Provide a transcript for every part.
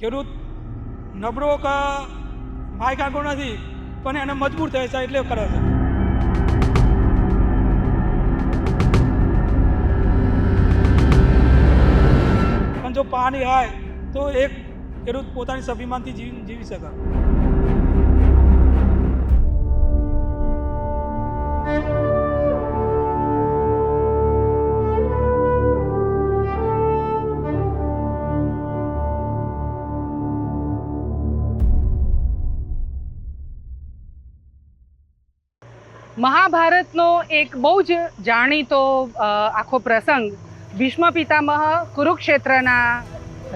ખેડૂત નબળો કે ભાઈ કાંકો નથી, પણ એને મજબૂર થાય છે એટલે કરે છે. પણ જો પાણી હોય તો એક ખેડૂત પોતાની સ્વાભિમાનથી જીવી શકે. મહાભારતનો એક બહુ જ જાણીતો આખો પ્રસંગ ભીષ્મ પિતામહ કુરુક્ષેત્રના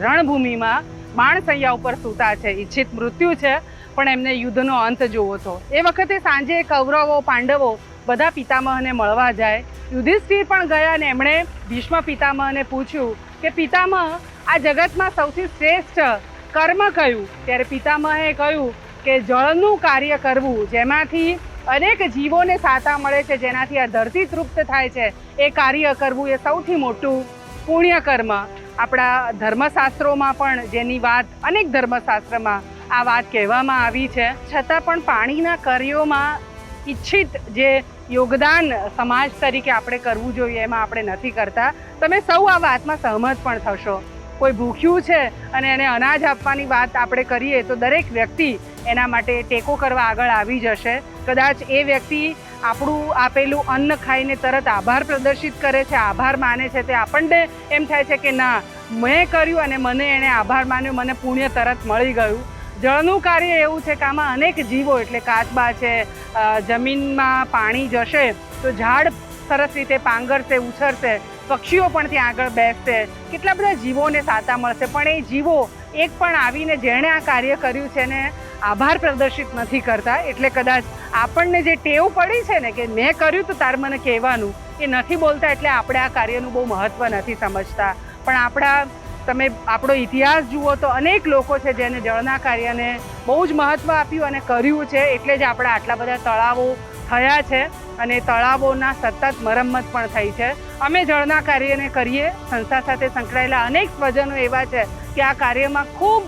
રણભૂમિમાં બાણસૈયા ઉપર સૂતા છે. ઈચ્છિત મૃત્યુ છે, પણ એમને યુદ્ધનો અંત જોવો હતો. એ વખતે સાંજે કૌરવો પાંડવો બધા પિતામહને મળવા જાય. યુધિષ્ઠિર પણ ગયા અને એમણે ભીષ્મ પિતામહને પૂછ્યું કે પિતામહ, આ જગતમાં સૌથી શ્રેષ્ઠ કર્મ કયું? ત્યારે પિતામહે કહ્યું કે જળનું કાર્ય કરવું, જેમાંથી અનેક જીવોને સાતા મળે છે, જેનાથી આ ધરતી તૃપ્ત થાય છે, એ કાર્ય કરવું એ સૌથી મોટું પુણ્ય કર્મ. આપણા ધર્મશાસ્ત્રોમાં પણ જેની વાત અનેક ધર્મશાસ્ત્રમાં આ વાત કહેવામાં આવી છે. છતાં પણ પાણીના કાર્યોમાં ઈચ્છિત જે યોગદાન સમાજ તરીકે આપણે કરવું જોઈએ એમાં આપણે નથી કરતા. તમે સૌ આ વાતમાં સહમત પણ થશો. કોઈ ભૂખ્યું છે અને એને અનાજ આપવાની વાત આપણે કરીએ તો દરેક વ્યક્તિ એના માટે ટેકો કરવા આગળ આવી જશે. કદાચ એ વ્યક્તિ આપણું આપેલું અન્ન ખાઈને તરત આભાર પ્રદર્શિત કરે છે, આભાર માને છે, તે આપણને એમ થાય છે કે ના, મેં કર્યું અને મને એણે આભાર માન્યો, મને પુણ્ય તરત મળી ગયું. જળનું કાર્ય એવું છે કે આમાં અનેક જીવો, એટલે કાચબા છે, જમીનમાં પાણી જશે તો ઝાડ સરસ રીતે પાંગરશે, ઉછરશે, પક્ષીઓ પણ ત્યાં આગળ બેસશે, કેટલા બધા જીવોને સાતા મળશે. પણ એ જીવો એક પણ આવીને જેણે આ કાર્ય કર્યું છે એને આભાર પ્રદર્શિત નથી કરતા. એટલે કદાચ આપણને જે ટેવ પડી છે ને કે મેં કર્યું તો તાર મને કહેવાનું, એ નથી બોલતા, એટલે આપણે આ કાર્યનું બહુ મહત્ત્વ નથી સમજતા. પણ તમે આપણો ઇતિહાસ જુઓ તો અનેક લોકો છે જેને જળના કાર્યને બહુ જ મહત્ત્વ આપ્યું અને કર્યું છે. એટલે જ આપણા આટલા બધા તળાવો થયા છે અને તળાવોના સતત મરમ્મત પણ થઈ છે. અમે જળના કાર્યને કરીએ. સંસ્થા સાથે સંકળાયેલા અનેક સ્વજનો એવા છે કે આ કાર્યમાં ખૂબ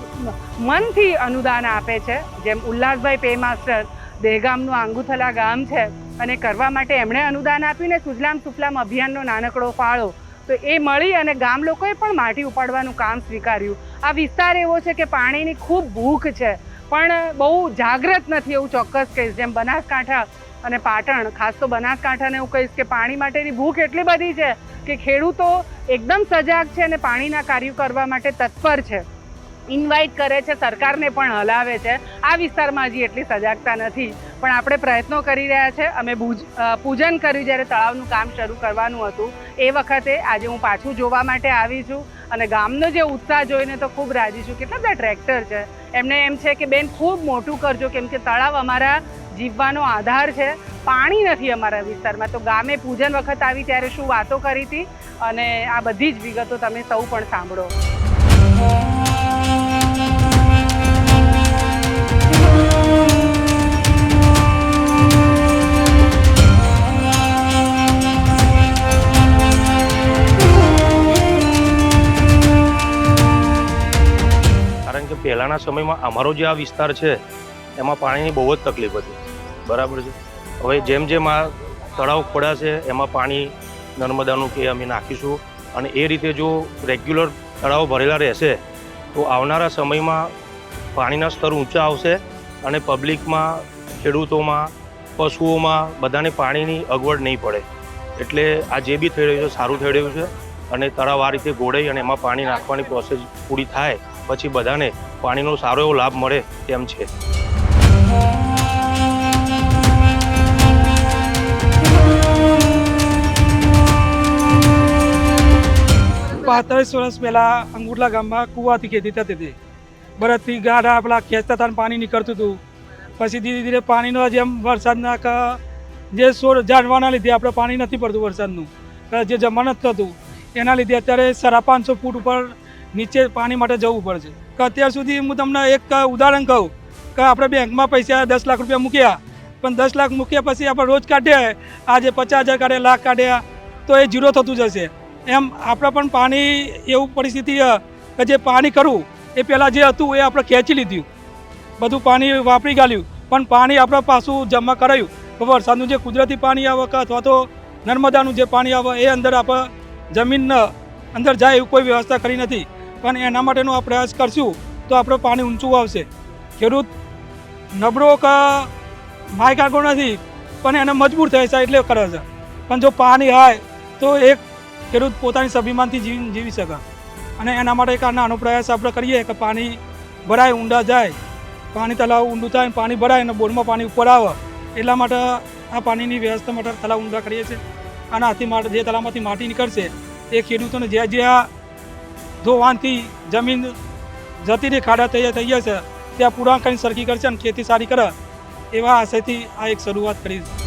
મનથી અનુદાન આપે છે. જેમ ઉલ્લાસભાઈ પે માસ્ટર, દહેગામનું આંગુથલા ગામ છે અને કરવા માટે એમણે અનુદાન આપ્યું ને સુજલામ સુફલામ અભિયાનનો નાનકડો ફાળો, તો એ મળી અને ગામ લોકોએ પણ માટી ઉપાડવાનું કામ સ્વીકાર્યું. આ વિસ્તાર એવો છે કે પાણીની ખૂબ ભૂખ છે, પણ બહુ જાગૃત નથી એવું ચોક્કસ કહીશ. જેમ બનાસકાંઠા અને પાટણ, ખાસ તો બનાસકાંઠાને એવું કહીશ કે પાણી માટેની ભૂખ એટલી બધી છે કે ખેડૂતો એકદમ સજાગ છે અને પાણીના કાર્યો કરવા માટે તત્પર છે. ઇન્વાઇટ કરે છે, સરકારને પણ હલાવે છે. આ વિસ્તારમાં હજી એટલી સજાગતા નથી, પણ આપણે પ્રયત્નો કરી રહ્યા છે. અમે પૂજન કર્યું જ્યારે તળાવનું કામ શરૂ કરવાનું હતું એ વખતે. આજે હું પાછું જોવા માટે આવી છું અને ગામનો જે ઉત્સાહ જોઈને તો ખૂબ રાજી છું. કેટલા બધા ટ્રેક્ટર છે, એમને એમ છે કે બેન ખૂબ મોટું કરજો, કેમ કે તળાવ અમારા જીવવાનો આધાર છે. પાણી નથી અમારા વિસ્તારમાં. તો ગામે પૂજન વખત આવી ત્યારે શું વાતો કરી હતી અને આ બધી જ વિગતો તમે સૌ પણ સાંભળો. કારણ કે પહેલાંના સમયમાં અમારો જે આ વિસ્તાર છે એમાં પાણીની બહુ જ તકલીફ હતી, બરાબર છે. હવે જેમ જેમ આ તળાવ ખોડાશે એમાં પાણી નર્મદાનું કે અમે નાખીશું અને એ રીતે જો રેગ્યુલર તળાવ ભરેલા રહેશે તો આવનારા સમયમાં પાણીના સ્તર ઊંચા આવશે અને પબ્લિકમાં, ખેડૂતોમાં, પશુઓમાં બધાને પાણીની અગવડ નહીં પડે. એટલે આ જે બી થઈ રહ્યું છે સારું થઈ રહ્યું છે અને તળાવ આ રીતે ગોળાઈ અને એમાં પાણી નાખવાની પ્રોસેસ પૂરી થાય પછી બધાને પાણીનો સારો એવો લાભ મળે તેમ છે. 45 વર્ષ પહેલાં અંગુઠલા ગામમાં કૂવાથી ખેતી થતી હતી. બરદથી ગાઢા પેલા ખેંચતા હતા પાણી નીકળતું હતું. પછી ધીરે ધીરે પાણીનો જેમ વરસાદના જે છોડ ઝાડવાના લીધે આપણે પાણી નથી પડતું વરસાદનું, જે જમા નથી થતું, એના લીધે અત્યારે 550 ફૂટ ઉપર નીચે પાણી માટે જવું પડે છે. કે અત્યાર સુધી હું તમને એક ઉદાહરણ કહું કે આપણે બેંકમાં પૈસા 10 લાખ રૂપિયા મૂક્યા, પણ 10 લાખ મૂક્યા પછી આપણે રોજ કાઢ્યા, આજે 50,000 કાઢ્યા, લાખ કાઢ્યા તો એ ઝીરો થતું જશે. એમ આપણે પણ પાણી એવું પરિસ્થિતિ કે જે પાણી કરવું એ પહેલાં જે હતું એ આપણે ખેંચી લીધું, બધું પાણી વાપરી ગાલ્યું, પણ પાણી આપણે પાછું જમા કરાયું. તો વરસાદનું જે કુદરતી પાણી આવે કે અથવા તો નર્મદાનું જે પાણી આવે એ અંદર આપણે જમીનના અંદર જાય એવું કોઈ વ્યવસ્થા કરી નથી. પણ એના માટેનો આ પ્રયાસ કરશું તો આપણે પાણી ઊંચું આવશે. ખેડૂત નબળો કે માયકાગો નથી, પણ એને મજબૂર થાય છે એટલે કરે છે. પણ જો પાણી હોય તો એક ખેડૂત પોતાની સ્વાભિમાનથી જીવી શકે. અને એના માટે એક નાનો પ્રયાસ આપણે કરીએ કે પાણી ભરાય, ઊંડા જાય, પાણી તળાવ ઊંડું થાય, પાણી ભરાય અને બોરમાં પાણી ઉપર આવે. એટલા માટે આ પાણીની વ્યવસ્થા માટે તળાવ ઊંડા કરીએ છીએ. અને આથી માટે જે તળાવમાંથી માટી નીકળશે એ ખેડૂતોને જ્યાં જ્યાં ધોવાણથી જમીન જતી રહી, ખાડા થઈ જશે ત્યાં પૂરા કરીને સરખી કરશે અને ખેતી સારી કરે એવા આશયથી આ એક શરૂઆત કરી છે.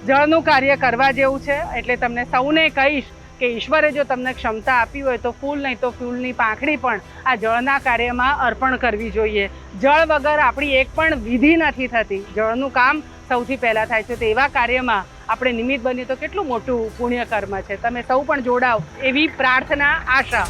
જળનું કાર્ય કરવા જેવું છે. એટલે તમને સૌને કહીશ કે ઈશ્વરે જો તમને ક્ષમતા આપી હોય તો ફૂલ નહીં તો ફૂલની પાંખડી પણ આ જળના કાર્યમાં અર્પણ કરવી જોઈએ. જળ વગર આપણી એક પણ વિધિ નથી થતી. જળનું કામ સૌથી પહેલાં થાય છે. તો એવા કાર્યમાં આપણે નિમિત્ત બનીએ તો કેટલું મોટું પુણ્ય કર્મ છે. તમે સૌ પણ જોડાવ એવી પ્રાર્થના, આશા.